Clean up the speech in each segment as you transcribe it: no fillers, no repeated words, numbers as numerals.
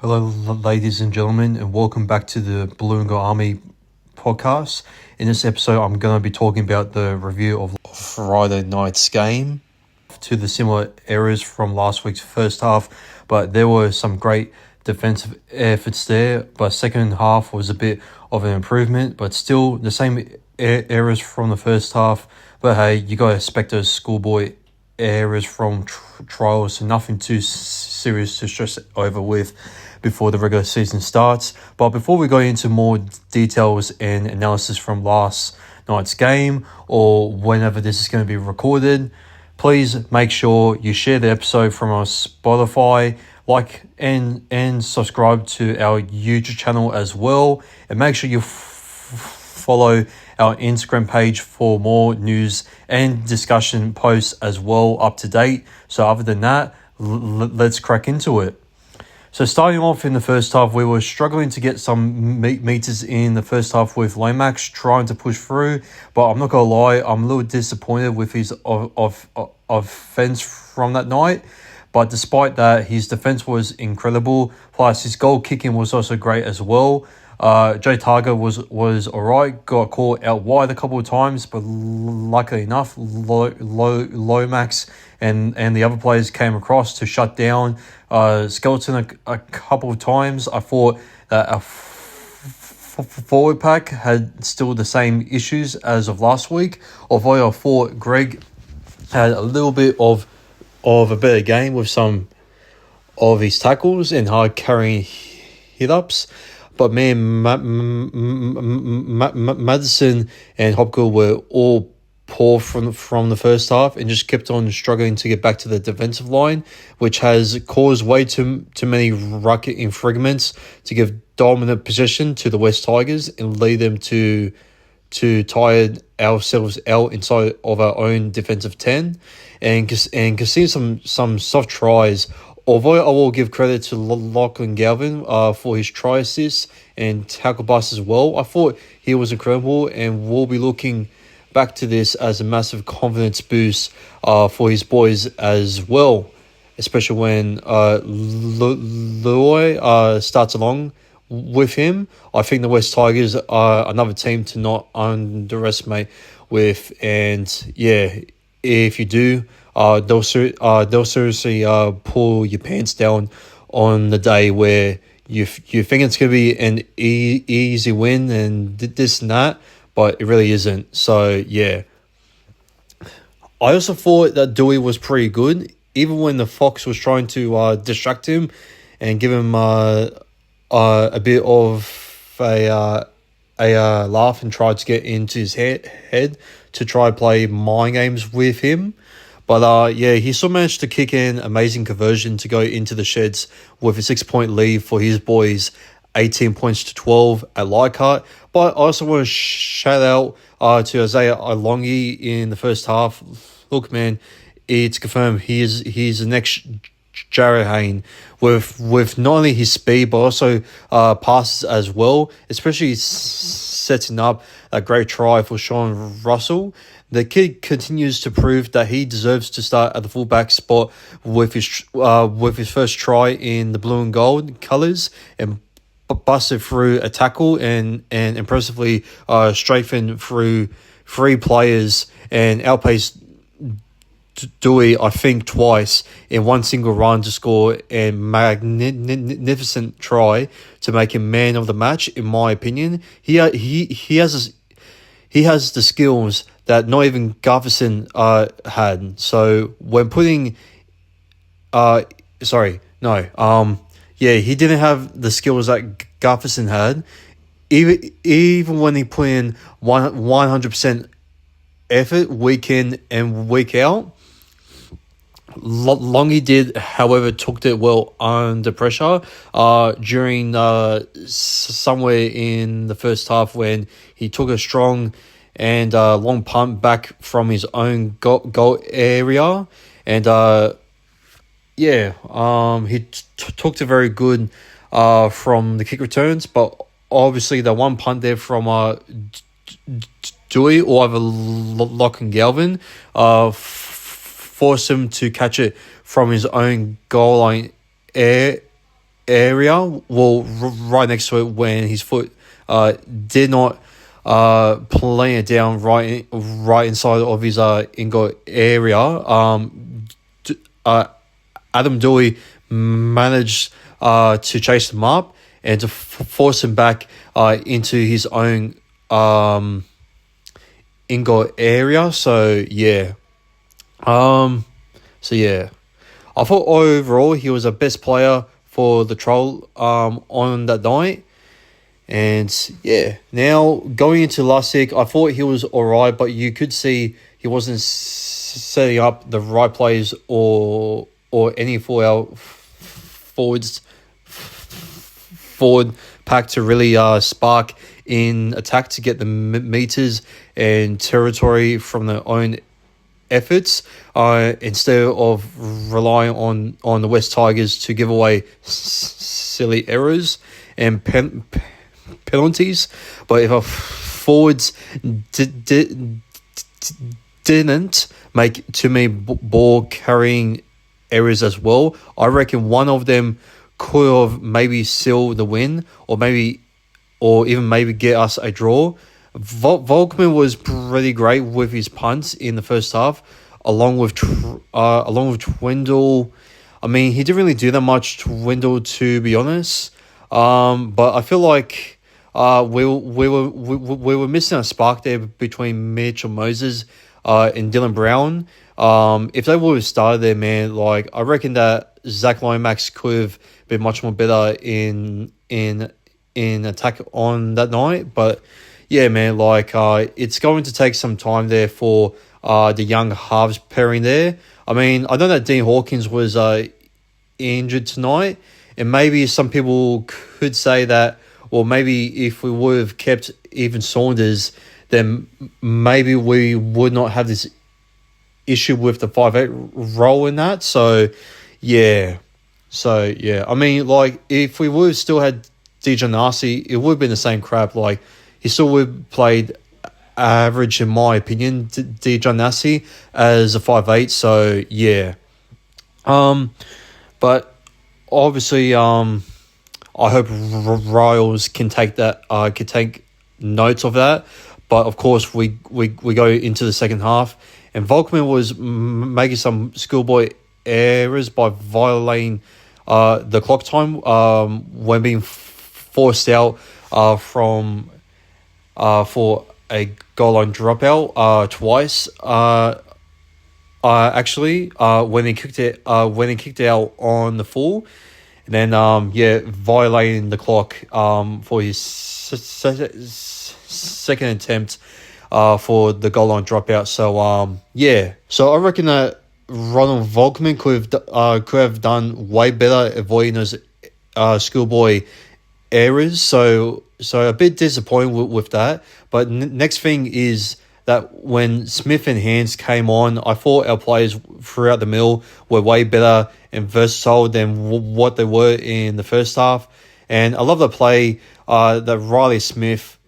Hello, ladies and gentlemen, and welcome back to the Blue and Gold Army podcast. In this episode, I'm going to be talking about the review of Friday night's game to the similar errors from last week's first half, but there were some great defensive efforts there. But second half was a bit of an improvement, but still the same errors from the first half. But hey, you got to expect those schoolboy errors from trials, so nothing too serious to stress over with before the regular season starts. But before we go into more details and analysis from last night's game or whenever this is going to be recorded, please make sure you share the episode from our Spotify, like and subscribe to our YouTube channel as well, and make sure you follow our Instagram page for more news and discussion posts as well, up to date. So other than that, let's crack into it. So starting off in the first half, we were struggling to get some meters in the first half with Lomax trying to push through, but I'm not going to lie, I'm a little disappointed with his offense from that night. But despite that, his defense was incredible, plus his goal kicking was also great as well. Jay Targa was alright, got caught out wide a couple of times, but luckily enough, Lomax and the other players came across to shut down Skeleton a couple of times. I thought that a forward pack had still the same issues as of last week, although I thought Greg had a little bit of a better game with some of his tackles and hard carrying hit-ups. But man, Madison and Hopgood were all poor from the first half and just kept on struggling to get back to the defensive line, which has caused way too many ruck infringements to give dominant position to the West Tigers and lead them to tire ourselves out inside of our own defensive 10 and concede some soft tries. Although I will give credit to Lachlan Galvin for his try assists and tackle bust as well, I thought he was incredible, and we'll be looking back to this as a massive confidence boost for his boys as well, especially when Loy starts along with him. I think the West Tigers are another team to not underestimate with, and yeah, if you do, they'll seriously pull your pants down on the day where you think it's going to be an easy win and this and that, but it really isn't. So yeah, I also thought that Dewey was pretty good, even when the Fox was trying to distract him and give him a bit of a laugh and tried to get into his head to try play mind games with him. But yeah, he still managed to kick in amazing conversion to go into the sheds with a 6-point lead for his boys, 18 points to 12 at Leichhardt. But I also want to shout out to Isaiah Alongi in the first half. Look, man, it's confirmed he's the next Jared Hayne with not only his speed but also passes as well, especially setting up a great try for Sean Russell. The kid continues to prove that he deserves to start at the fullback spot with his first try in the blue and gold colours, and busted through a tackle and impressively strafing through 3 players and outpaced Dewey, I think, twice in one single run to score a magnificent try to make him man of the match. In my opinion, he has the skills that not even Gutherson had. So when putting, he didn't have the skills that Gutherson had. Even when he put in 100% effort week in and week out, Longy did, however, took it well under pressure during somewhere in the first half when he took a strong and long punt back from his own goal area. And he took it very good from the kick returns, but obviously the one punt there from Dewey or either Locke and Galvin forced him to catch it from his own goal line area, well, right next to it, when his foot did not plant it down right inside of his ingot area. Adam Dewey managed to chase him up and to force him back into his own ingot area. So yeah, I thought overall he was the best player for the Troll on that night. And yeah, now going into last week, I thought he was alright, but you could see he wasn't setting up the right plays or any for our forward pack to really spark in attack to get the meters and territory from their own efforts, instead of relying on the West Tigers to give away silly errors and penalties. But if our forwards didn't make too many ball carrying errors as well, I reckon one of them could have maybe sealed the win, or even maybe get us a draw. Volkman was pretty great with his punts in the first half, along with Twindle. I mean, he didn't really do that much, Twindle, to be honest. But I feel like we were missing a spark there between Mitchell Moses and Dylan Brown. If they would have started there, man, like I reckon that Zach Lomax could have been much more better in attack on that night. But yeah, man, like it's going to take some time there for the young halves pairing there. I mean, I know that Dean Hawkins was injured tonight, and maybe some people could say that, well, maybe if we would have kept even Saunders, then maybe we would not have this issue with the 5'8" role in that. So yeah. I mean, like if we would have still had DJ Nasi, it would have been the same crap. Like he still would have played average, in my opinion, DJ Nasi as a 5'8". So yeah. But obviously, I hope Riles can take notes of that. But of course, we go into the second half, and Volkman was making some schoolboy errors by violating the clock time when being forced out for a goal line dropout twice. Actually, when he kicked it out on the full, and then violating the clock for his second attempt for the goal line dropout. So so I reckon that Ronald Volkman could have done way better avoiding those schoolboy errors. So a bit disappointed with that. But next thing is that when Smith and Hands came on, I thought our players throughout the middle were way better and versatile than what they were in the first half. And I love the play that Riley Smith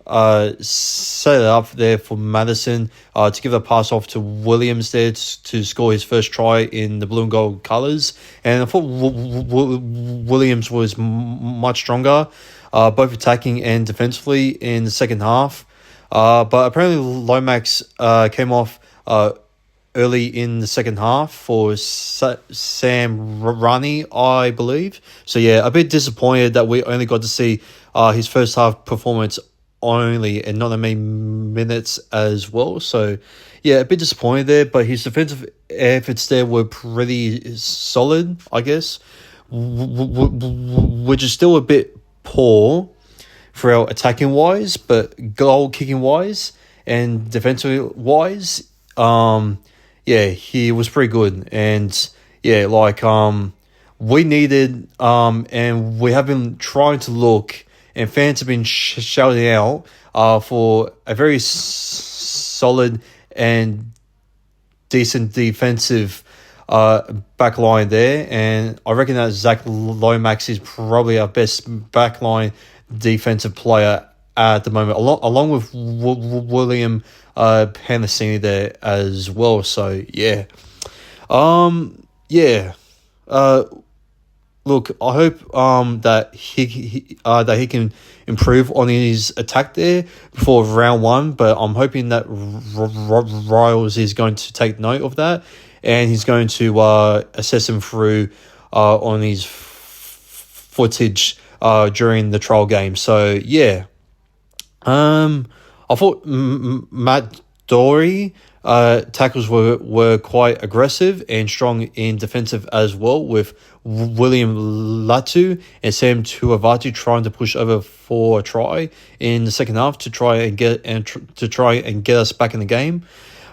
set it up there for Madison to give the pass off to Williams there to score his first try in the blue and gold colours. And I thought Williams was much stronger, both attacking and defensively in the second half. But apparently Lomax came off early in the second half for Sam Rani, I believe. So yeah, a bit disappointed that we only got to see his first half performance only and not that many minutes as well. So yeah, a bit disappointed there, but his defensive efforts there were pretty solid, I guess, which is still a bit poor for our attacking wise, but goal kicking wise and defensively wise, he was pretty good. And yeah, like we needed and we have been trying to look, and fans have been shouting out for a very solid and decent defensive back line there. And I reckon that Zach Lomax is probably our best backline defensive player at the moment, along with William Panasini there as well. So yeah. look, I hope that he can improve on his attack there before round one. But I'm hoping that Riles is going to take note of that, and he's going to assess him through on his footage during the trial game. So yeah, I thought Matt Dory tackles were quite aggressive and strong in defensive as well, with William Latu and Sam Tuavati trying to push over for a try in the second half to try and get us back in the game,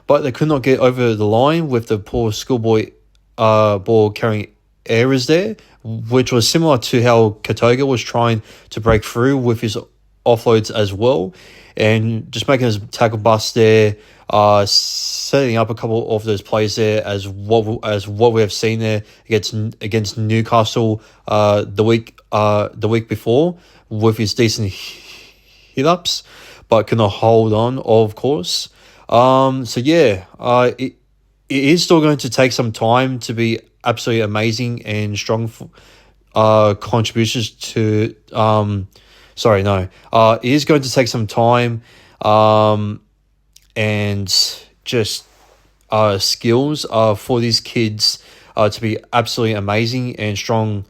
but they could not get over the line with the poor schoolboy ball carrying errors there, which was similar to how Katoga was trying to break through with his offloads as well, and just making his tackle bust there, setting up a couple of those plays there as what we have seen there against Newcastle the week before with his decent hit ups, but cannot hold on, of course. So yeah, it is still going to take some time to be absolutely amazing and strong contributions to it is going to take some time and just skills for these kids to be absolutely amazing and strong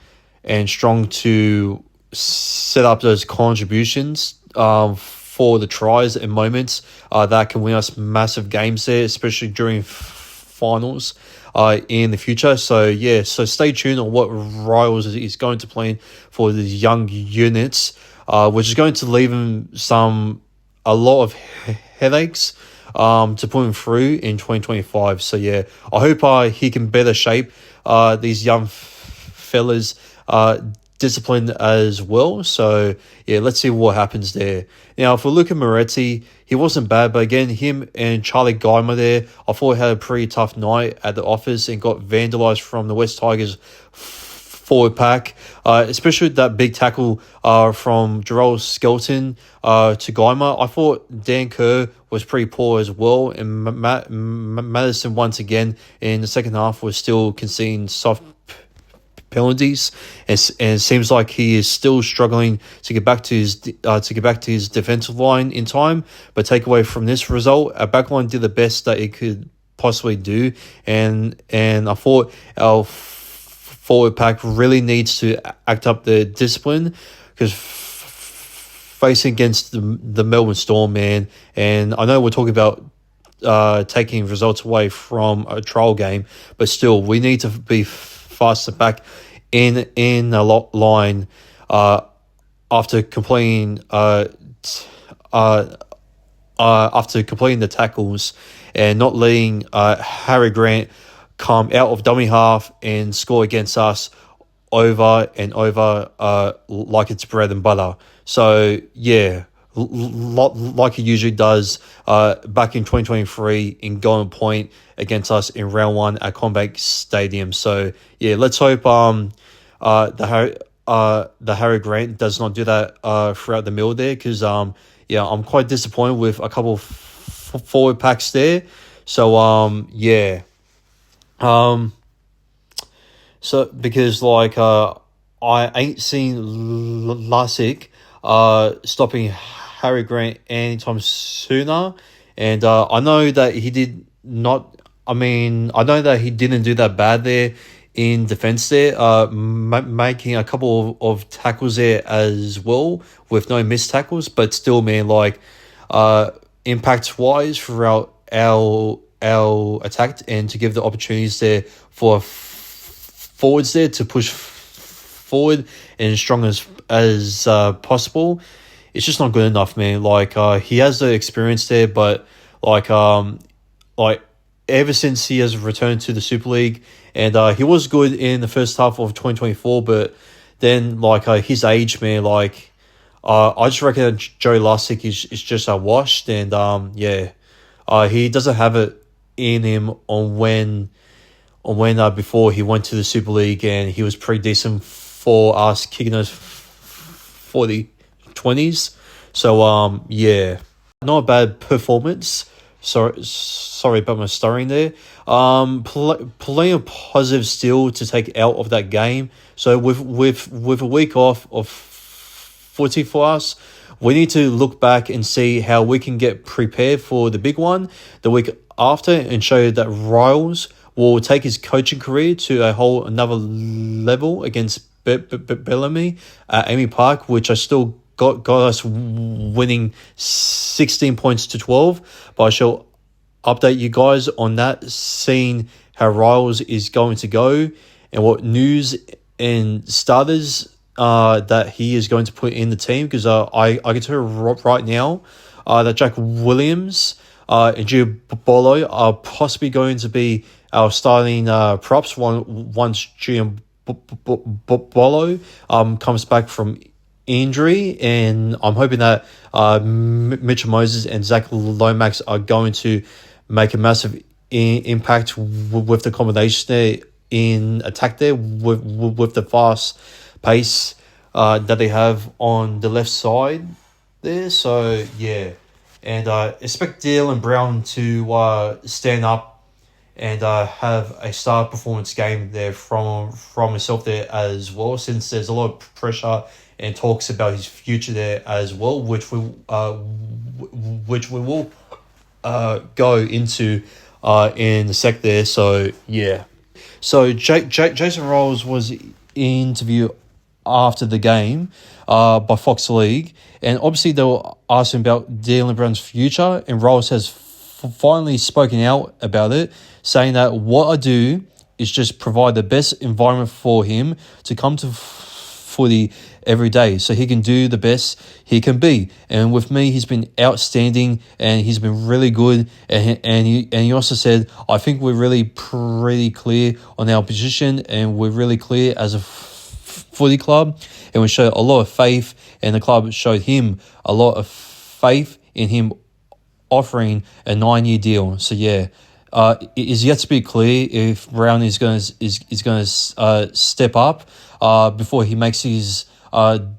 to set up those contributions for the tries and moments that can win us massive games there, especially during finals in the future. So yeah, so stay tuned on what Riles is going to plan for these young units, which is going to leave him a lot of headaches to put him through in 2025. So yeah, I hope he can better shape these young fellas disciplined as well. So yeah, let's see what happens there. Now, if we look at Moretti, he wasn't bad, but again, him and Charlie Geimer there, I thought had a pretty tough night at the office and got vandalised from the West Tigers forward pack, especially that big tackle from Jarrell Skelton to Geimer. I thought Dan Kerr was pretty poor as well, and Madison once again in the second half was still conceding soft penalties, and it seems like he is still struggling to get back to his defensive line in time. But take away from this result, our backline did the best that it could possibly do, and I thought our forward pack really needs to act up the discipline, because facing against the Melbourne Storm, man, and I know we're talking about taking results away from a trial game, but still we need to be faster back in the line after completing the tackles, and not letting Harry Grant come out of dummy half and score against us over and over like it's bread and butter. So yeah, like he usually does back in 2023 in Golden Point against us in round one at Combank Stadium. So yeah, let's hope the Harry Grant does not do that throughout the middle there, because I'm quite disappointed with a couple of forward packs there. So so because I ain't seen Lasic stopping Harry Grant anytime sooner, and I know that he did not. I know that he didn't do that bad there in defense there, making a couple of tackles there as well with no missed tackles, but still, man, impact wise throughout our attack, and to give the opportunities there for forwards there to push forward and as strong as possible. It's just not good enough, man. He has the experience there, but ever since he has returned to the Super League, and he was good in the first half of 2024, but then his age, man, I just reckon Joe Lussick is just washed, and he doesn't have it in him on when before he went to the Super League, and he was pretty decent for us kicking those 40-20s. So not a bad performance Sorry about my stuttering there. Plenty of positives still to take out of that game. So with a week off of footy for us, we need to look back and see how we can get prepared for the big one the week after, and show that Riles will take his coaching career to a whole another level against Bellamy at Amy Park, which I still got us winning 16 points to 12. But I shall update you guys on that, seeing how Riles is going to go and what news and starters that he is going to put in the team. Because I can tell right now that Jack Williams and Gio Bolo are possibly going to be our starting props once Gio Bolo comes back from injury, and I'm hoping that Mitchell Moses and Zach Lomax are going to make a massive impact with the combination there in attack there with the fast pace that they have on the left side there. So yeah, and expect Dylan Brown to stand up and have a star performance game there from himself there as well, since there's a lot of pressure and talks about his future there as well, which we will go into in the sec there. So yeah, so Jason Rolls was interviewed after the game by Fox League, and obviously they were asking about Dylan Brown's future, and Rolls has finally spoken out about it, saying that what I do is just provide the best environment for him to come to footy every day so he can do the best he can be. And with me, he's been outstanding and he's been really good. And he also said, I think we're really pretty clear on our position, and we're really clear as a footy club, and we showed a lot of faith, and the club showed him a lot of faith in him offering a 9-year deal. So yeah, it is yet to be clear if Brown is going to step up before he makes his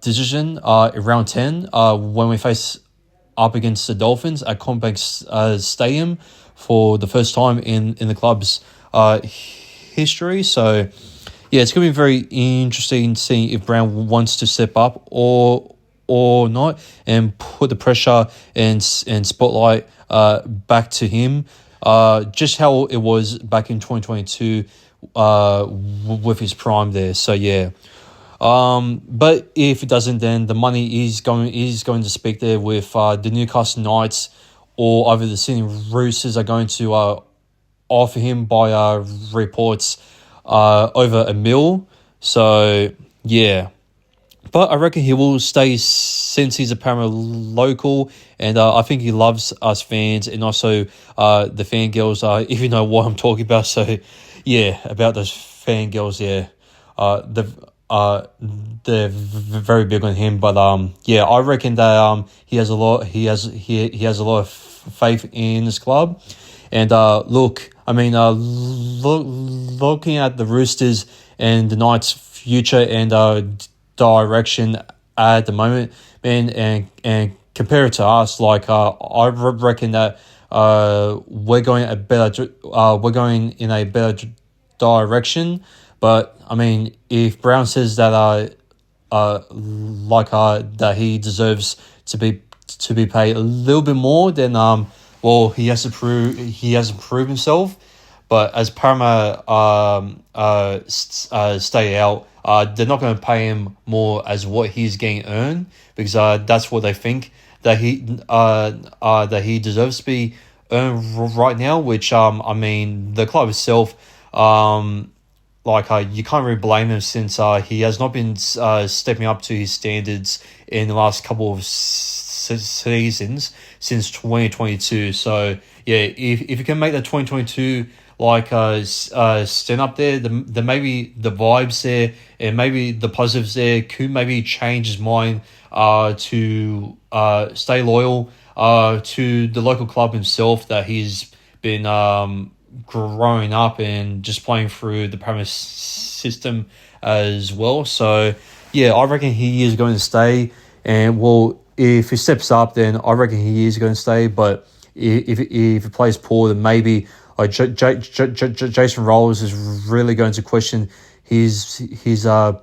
decision in round 10 when we face up against the Dolphins at Combank Stadium for the first time in the club's history. So yeah, it's going to be very interesting seeing if Brown wants to step up or not, and put the pressure and spotlight back to him, just how it was back in 2022 with his prime there. So yeah, but if it doesn't, then the money is going to speak there with the Newcastle Knights, or either the Sydney Roosters are going to offer him by reports over $1 million. So yeah. But I reckon he will stay since he's a Parramatta local, and I think he loves us fans and also the fangirls, if you know what I'm talking about. So, yeah, about those fangirls, yeah, they're very big on him. But yeah, I reckon that he has a lot of faith in this club. And look, I mean, looking at the Roosters and the Knights' future and direction at the moment, man, and compare it to us, like I reckon that we're going in a better direction. But I mean, if Brown says that that he deserves to be paid a little bit more, then well, he hasn't proved himself. But as Parramatta stay out, they're not going to pay him more as what he's getting earned, because that's what they think that he deserves to be earned right now. Which I mean, the club itself, you can't really blame him, since he has not been stepping up to his standards in the last couple of seasons since 2022. So yeah, if you can make that 2022 stand up there, then maybe the vibes there and maybe the positives there could maybe change his mind to stay loyal to the local club himself that he's been growing up and just playing through the Parramatta system as well. So yeah, I reckon he is going to stay, and well, if he steps up, then I reckon he is going to stay. But if he plays poor, then maybe Jason Rolls is really going to question his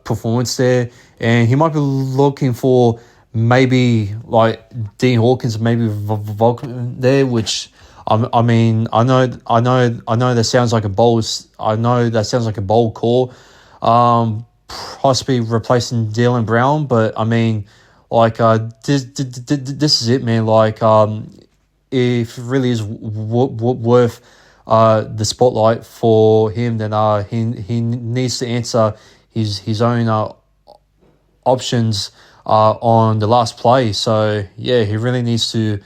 performance there, and he might be looking for maybe like Dean Hawkins, maybe Vulcan there, which I mean, I know that sounds like a bold. I know that sounds like a bold call, possibly replacing Dylan Brown, but I mean, like this is it, man. Like if it really is worth the spotlight for him, then he needs to answer his own options on the last play. So yeah, he really needs to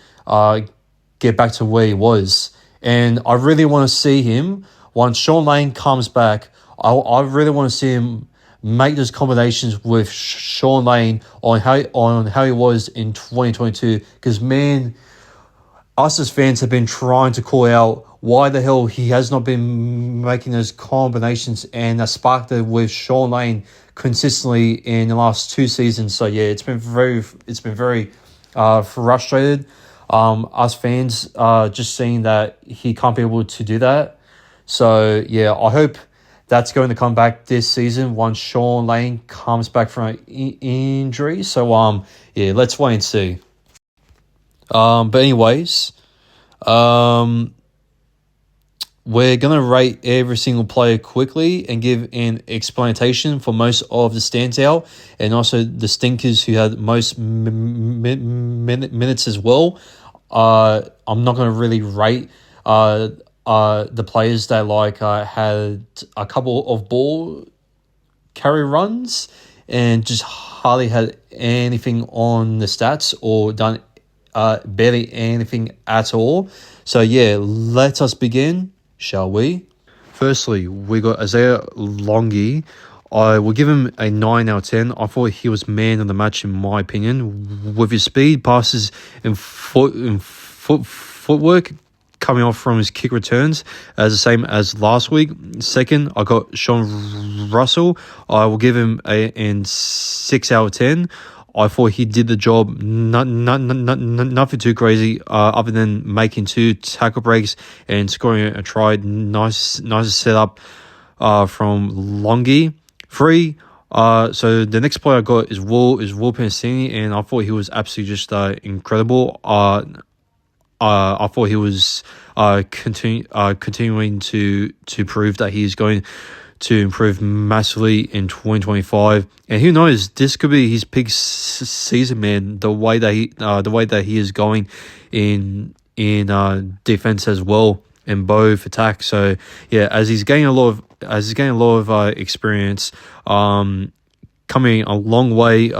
get back to where he was. And I really want to see him once Sean Lane comes back. I really want to see him make those combinations with Sean Lane on how he was in 2022. Because man, us as fans have been trying to call out why the hell he has not been making those combinations and that sparked it with Sean Lane consistently in the last 2 seasons. So yeah, it's been very frustrated. Us fans just seeing that he can't be able to do that. So yeah, I hope that's going to come back this season once Sean Lane comes back from an injury. So yeah, let's wait and see. But anyways, we're going to rate every single player quickly and give an explanation for most of the standout and also the stinkers who had most minutes as well. I'm not going to really rate the players that had a couple of ball carry runs and just hardly had anything on the stats or done barely anything at all. So yeah, let us begin, shall we? Firstly, we got Isaiah Longi. I will give him a 9 out of 10. I thought he was man of the match in my opinion. With his speed, passes, and footwork coming off from his kick returns as the same as last week. Second, I got Sean Russell. I will give him a 6 out of 10. I thought he did the job, nothing too crazy, other than making 2 tackle breaks and scoring a try. Nice setup from Longi. 3. So the next player I got is Will Pensini, and I thought he was absolutely just incredible. I thought he was continuing to prove that he's going to improve massively in 2025, and who knows, this could be his peak season, man. The way that he is going in defense as well, in both attacks. So yeah, as he's getting a lot of experience, coming a long way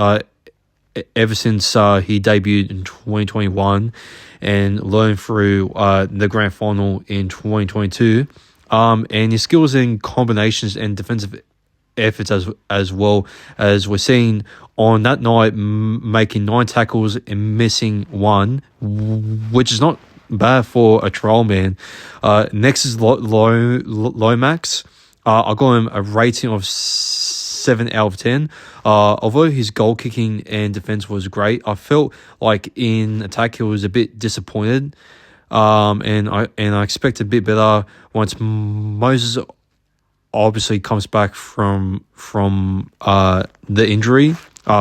ever since he debuted in 2021 and learned through the grand final in 2022. And his skills in combinations and defensive efforts as well, as we're seeing on that night, making 9 tackles and missing 1, which is not bad for a trial man. Next is Lomax. I got him a rating of 7 out of 10. Although his goal kicking and defense was great, I felt like in attack he was a bit disappointed. And I expect a bit better once Moses obviously comes back from the injury,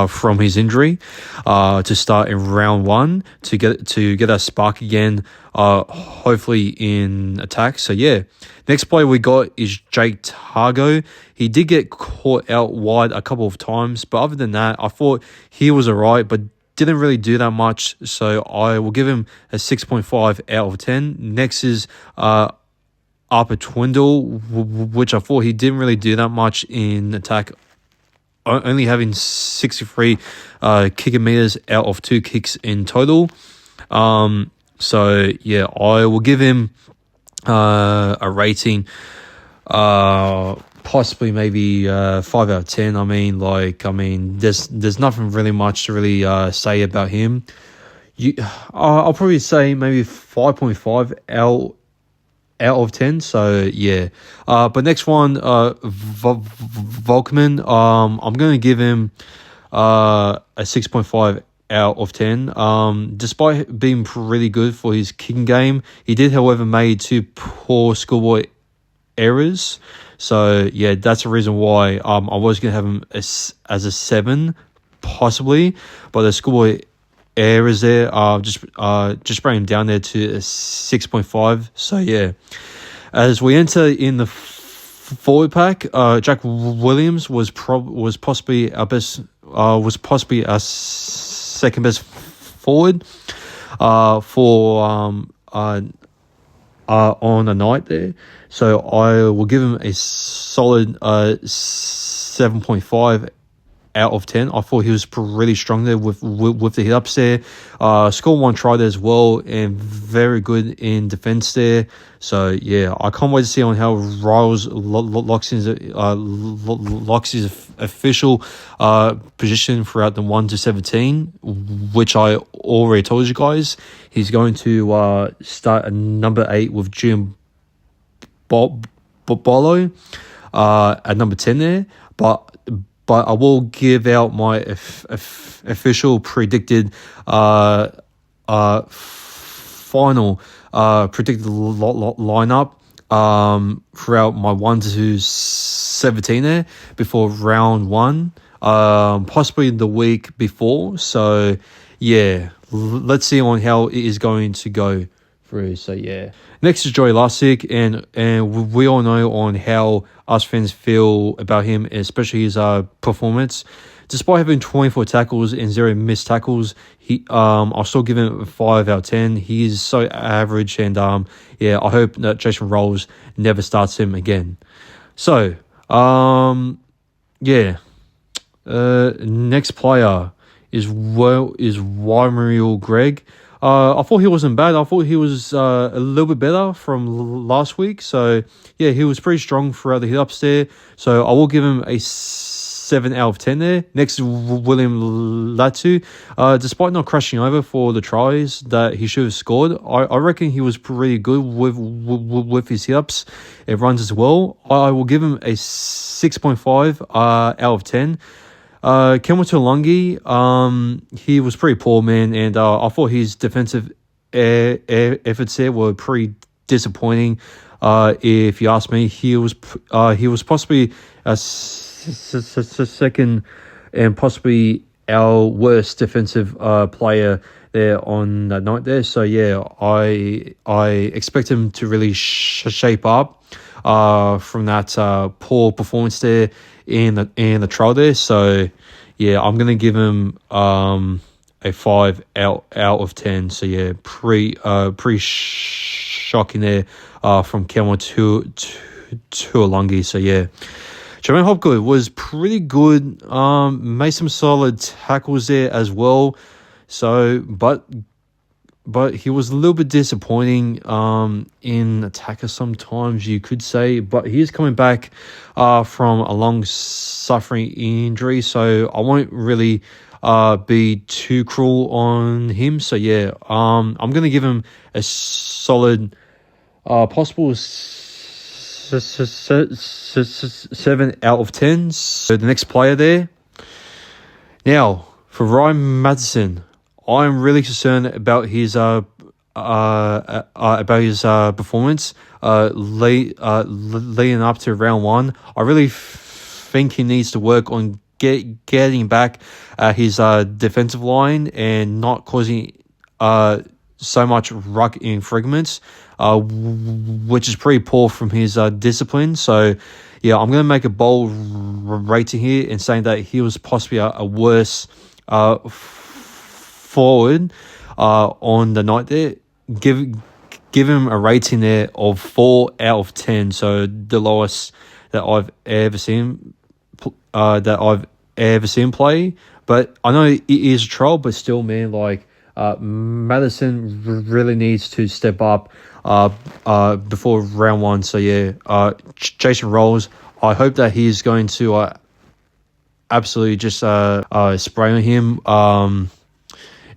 from his injury, to start in round 1 to get that spark again, hopefully in attack. So yeah, next player we got is Jake Targo. He did get caught out wide a couple of times, but other than that, I thought he was alright, but didn't really do that much, so I will give him a 6.5 out of 10. Next is Arpa Twindle, which I thought he didn't really do that much in attack, only having 63 kicker meters out of 2 kicks in total. So yeah, I will give him a rating, possibly maybe 5 out of 10. I mean, there's nothing really much to really say about him. I'll probably say maybe 5.5 out of 10. So yeah. But next one, Volkman. I'm going to give him a 6.5 out of 10. Despite being pretty good for his kicking game, he did, however, made 2 poor schoolboy errors. So yeah, that's the reason why I was gonna have him as a 7, possibly, but the schoolboy errors there just bring him down there to a 6.5. So yeah, as we enter in the forward pack, Jack Williams was possibly our best, was possibly our second best forward for on a night there. So I will give him a solid 7.5 out of 10. I thought he was pretty strong there with the hit ups there. Scored 1 try there as well, and very good in defense there. So yeah, I can't wait to see on how Riles locks his official position throughout the 1 to 17, which I already told you guys. He's going to start at number 8 with Jim Bolo at number 10 there, but I will give out my official predicted final predicted lineup throughout my 1 to 17 there before round 1, possibly the week before. So yeah, let's see on how it is going to go through. So yeah, next is Joey Lussick, and we all know on how us fans feel about him, especially his performance. Despite having 24 tackles and 0 missed tackles, I'll still give him a 5 out of 10. He is so average, and yeah, I hope that Jason Rolls never starts him again. So yeah, next player is Wymariel Greg. I thought he wasn't bad. I thought he was a little bit better from last week. So yeah, he was pretty strong throughout the hit ups there. So I will give him a 7 out of 10 there. Next is William Latu. Despite not crashing over for the tries that he should have scored, I reckon he was pretty good with his hit ups and runs as well. I will give him a 6.5 out of 10. Kelma Tuolungi, he was pretty poor, man, and I thought his defensive efforts there were pretty disappointing. If you ask me, he was possibly a second and possibly our worst defensive player there on that night there. So yeah, I expect him to really shape up from that poor performance there in the trial there. So yeah, I'm gonna give him a 5 out of 10. So yeah, pretty shocking there from Kelma to Alungi. So yeah, Jermaine Hopgood was pretty good. Made some solid tackles there as well. So but he was a little bit disappointing in attacker sometimes, you could say. But he is coming back from a long-suffering injury, so I won't really be too cruel on him. So yeah, I'm going to give him a solid possible 7 out of 10. So the next player there. Now, for Ryan Matheson, I'm really concerned about his performance leading up to round 1. I really think he needs to work on getting back his defensive line and not causing so much ruck in fragments, which is pretty poor from his discipline. So yeah, I'm going to make a bold rating here and saying that he was possibly a worse forward on the night there. Give him a rating there of 4 out of 10. So the lowest that I've ever seen play. But I know it is a trial, but still, man, like Madison really needs to step up before round 1. So yeah, Jason Rolls, I hope that he's going to absolutely just spray on him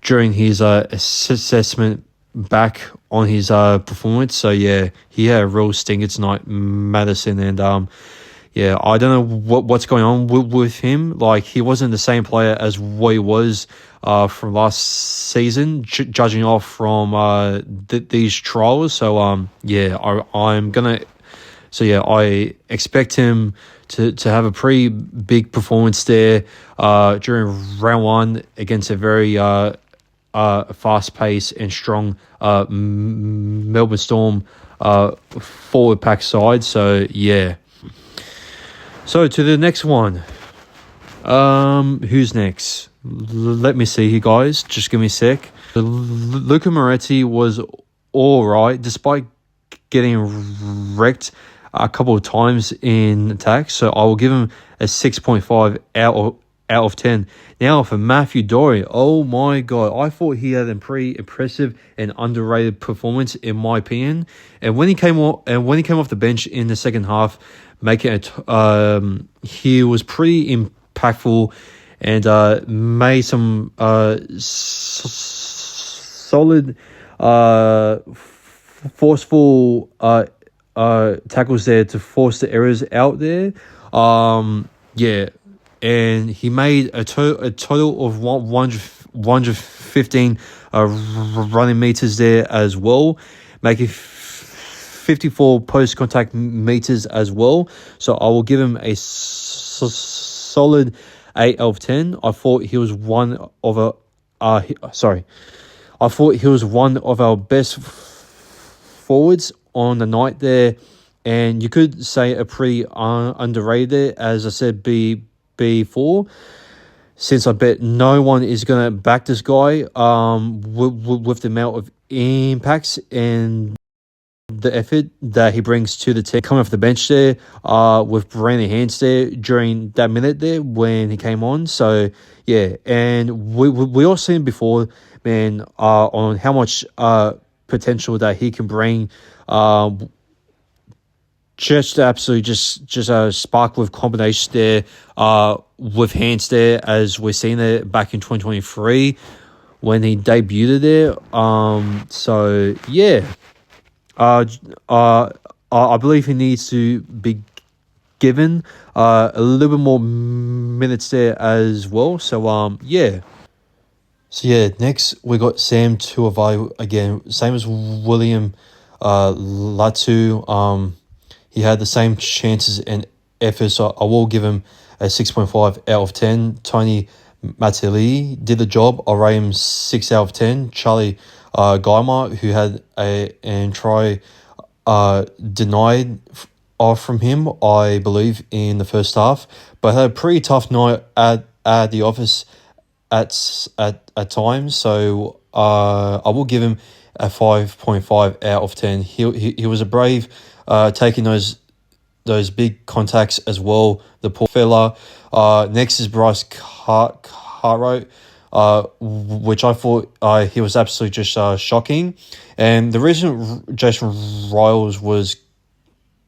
during his assessment back on his performance. So yeah, he had a real stinker tonight, Madison, and yeah, I don't know what's going on with him. Like, he wasn't the same player as what he was from last season, judging off from these trials. So yeah, I'm gonna. So yeah, I expect him to have a pretty big performance there during round one against a very fast paced and strong Melbourne Storm forward pack side. So yeah. So to the next one. Who's next? Let me see here, guys. Just give me a sec. Luca Moretti was all right, despite getting wrecked a couple of times in attack. So I will give him a 6.5 out of 10. Now for Matthew Dory, oh my god, I thought he had a pretty impressive and underrated performance in my opinion. And when he came off the bench in the second half, making it, he was pretty impactful and made some solid, forceful tackles there to force the errors out there. Yeah, and he made a total of 115 running meters there as well, making 54 post-contact meters as well. So I will give him a solid 8 out of 10. I thought he was one of I thought he was one of our best forwards on the night there, and you could say a pretty underrated there, as I said before, since I bet no one is going to back this guy with the amount of impacts and the effort that he brings to the team. Coming off the bench there with Brandon Hands there during that minute there when he came on. So, yeah, and we all seen before, man, on how much potential that he can bring. Just absolutely just a spark with combination there with Hands there, as we're seeing it back in 2023 when he debuted there. So, yeah. I believe he needs to be given a little bit more minutes there as well. So yeah. So yeah, next we got Sam Tuivasa again, same as William Latu. He had the same chances and efforts. So I will give him a 6.5 out of 10. Tony Matteli did the job. I rate him 6 out of 10. Charlie Geimer, who had a try denied from him, I believe, in the first half, but had a pretty tough night at the office at times. So I will give him a 5.5 out of 10. He was a brave, taking those big contacts as well. The poor fella. Next is Bryce Cartwright, which I thought he was absolutely just shocking. And the reason Jason Riles was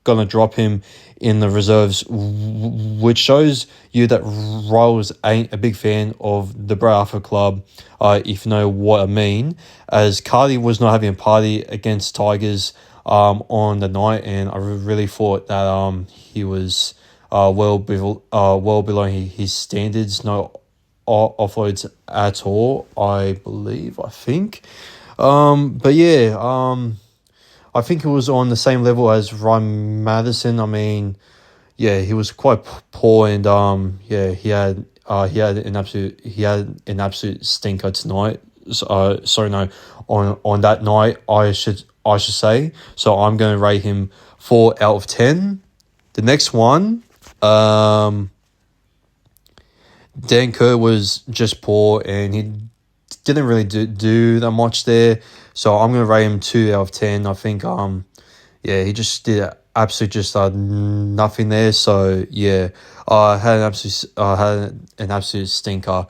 going to drop him in the reserves, which shows you that Riles ain't a big fan of the Bray Arthur club, if you know what I mean, as Cardi was not having a party against Tigers on the night, and I really thought that he was well below his standards. No offloads at all, I think. But yeah, I think it was on the same level as Ryan Madison. I mean, yeah, he was quite poor, and yeah, he had an absolute stinker tonight. Sorry, no, on that night, I should say. So I'm going to rate him 4 out of 10. The next one, Dan Kerr was just poor, and he didn't really do that much there. So I'm going to rate him 2 out of 10. I think, yeah, he just did absolutely just nothing there. So yeah, had an absolute stinker.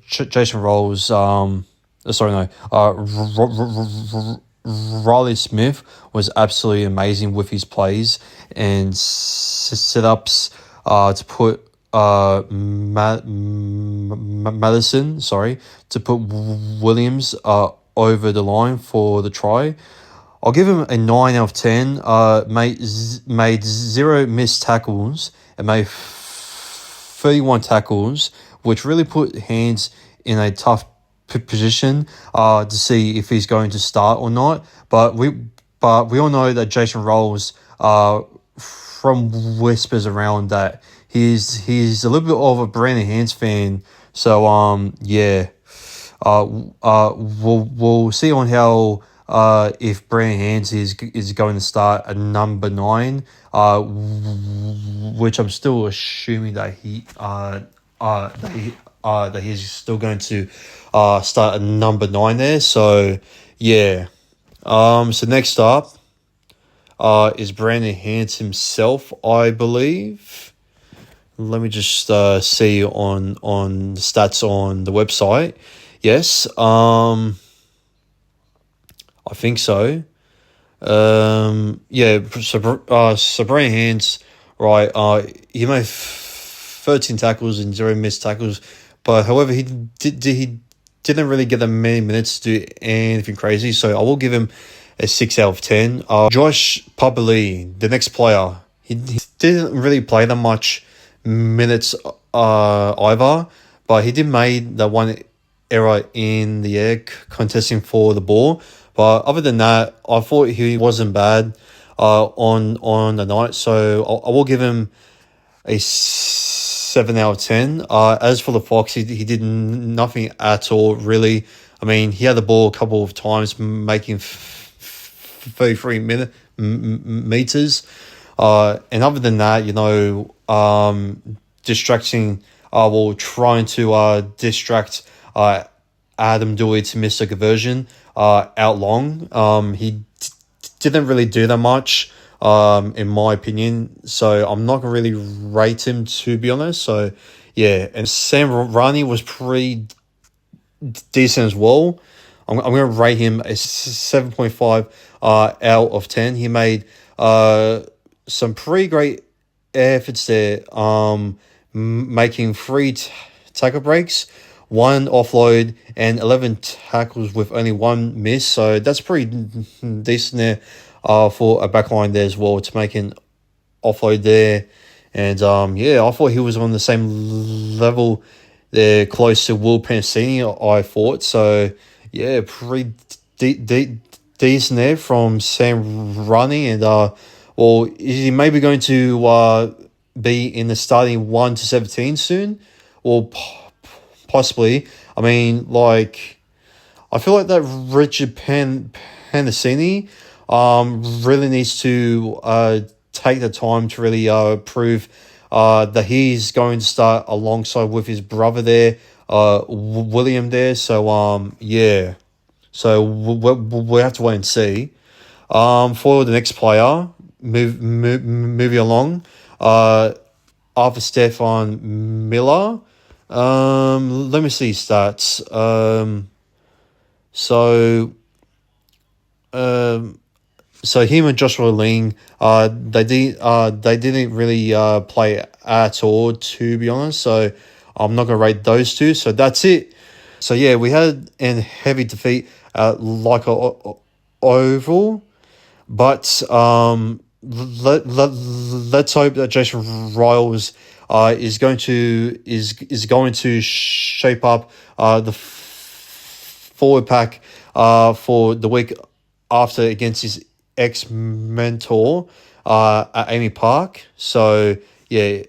Jason Rolls, Riley Smith was absolutely amazing with his plays and setups to put Madison, to put Williams over the line for the try. I'll give him a 9 out of 10. Made 0 missed tackles and made 31 tackles, which really put Hands in a tough position to see if he's going to start or not. But we all know that Jason Rolls, from whispers around, that he's a little bit of a Brandon Hands fan. So yeah. We'll see on how if Brandon Hands is going to start at number 9, which I'm still assuming that that he's still going to start at number 9 there. So yeah. So next up is Brandon Hands himself, I believe. Let me just see on the stats on the website. Yes, I think so. Yeah, so Brandon Hands, right, he made 13 tackles and 0 missed tackles, but however, he didn't really get that many minutes to do anything crazy, so I will give him a 6 out of 10. Josh Papali, the next player, he didn't really play that much minutes either, but he did made that one error in the air contesting for the ball. But other than that, I thought he wasn't bad on the night, so I will give him a 7 out of 10. As for the Fox, he did nothing at all, really. I mean, he had the ball a couple of times, making 33 meters. And other than that, distracting, trying to distract Adam Douay to miss a conversion out long. He didn't really do that much, in my opinion. So I'm not going to really rate him, to be honest. So, yeah. And Sam Rani was pretty decent as well. I'm going to rate him a 7.5 out of 10. He made some pretty great efforts there, making 3 tackle breaks, 1 offload, and 11 tackles with only 1 miss. So that's pretty decent there for a backline there as well, to make an offload there. And yeah, I thought he was on the same level there, close to Will Pansini, I thought. So yeah, pretty decent there from Sam Runny. And well, is he maybe going to be in the starting 1 to 17 soon? Or possibly. I mean, like, I feel like that Richard Pansini really needs to take the time to really prove that he's going to start alongside with his brother there, William there. So yeah, so we'll have to wait and see. For the next player, moving along, after Stefan Miller. Let me see stats. So him and Joshua Ling, they didn't really play at all, to be honest. So I'm not gonna rate those two. So that's it. So yeah, we had a heavy defeat at Oval, but let's hope that Jason Riles is going to shape up the forward pack for the week after against his ex-mentor at Amy Park. So yeah,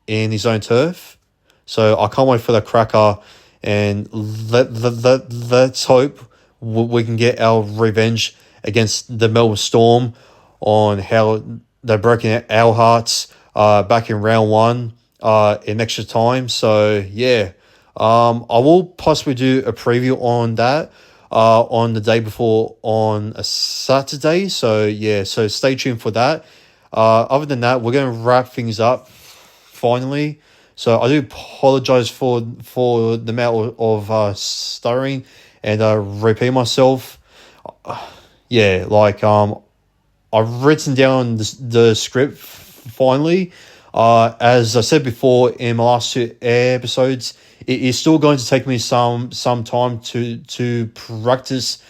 in his own turf. So I can't wait for the cracker, and let's hope we can get our revenge against the Melbourne Storm on how they're breaking our hearts back in round 1 in extra time. So yeah, I will possibly do a preview on that on the day before on a Saturday. So yeah, so stay tuned for that. Other than that, we're going to wrap things up finally. So I do apologize for the amount of stuttering and repeat myself. Yeah, like I've written down the script finally. As I said before in my last 2 episodes, it is still going to take me some time to practice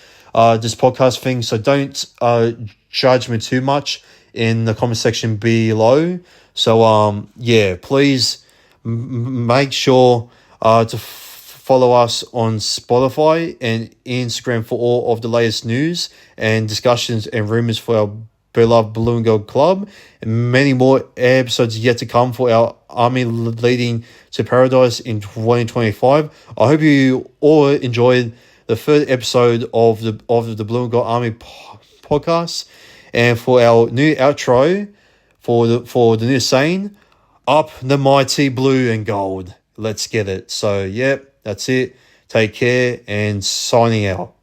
this podcast thing. So don't judge me too much in the comment section below. So please make sure to follow us on Spotify and Instagram for all of the latest news and discussions and rumors for our beloved Blue and Gold Club. And many more episodes yet to come for our Army leading to paradise in 2025. I hope you all enjoyed the third episode of the Blue and Gold Army podcast. And for our new outro, for the new saying, up the mighty blue and gold. Let's get it. So, that's it. Take care and signing out.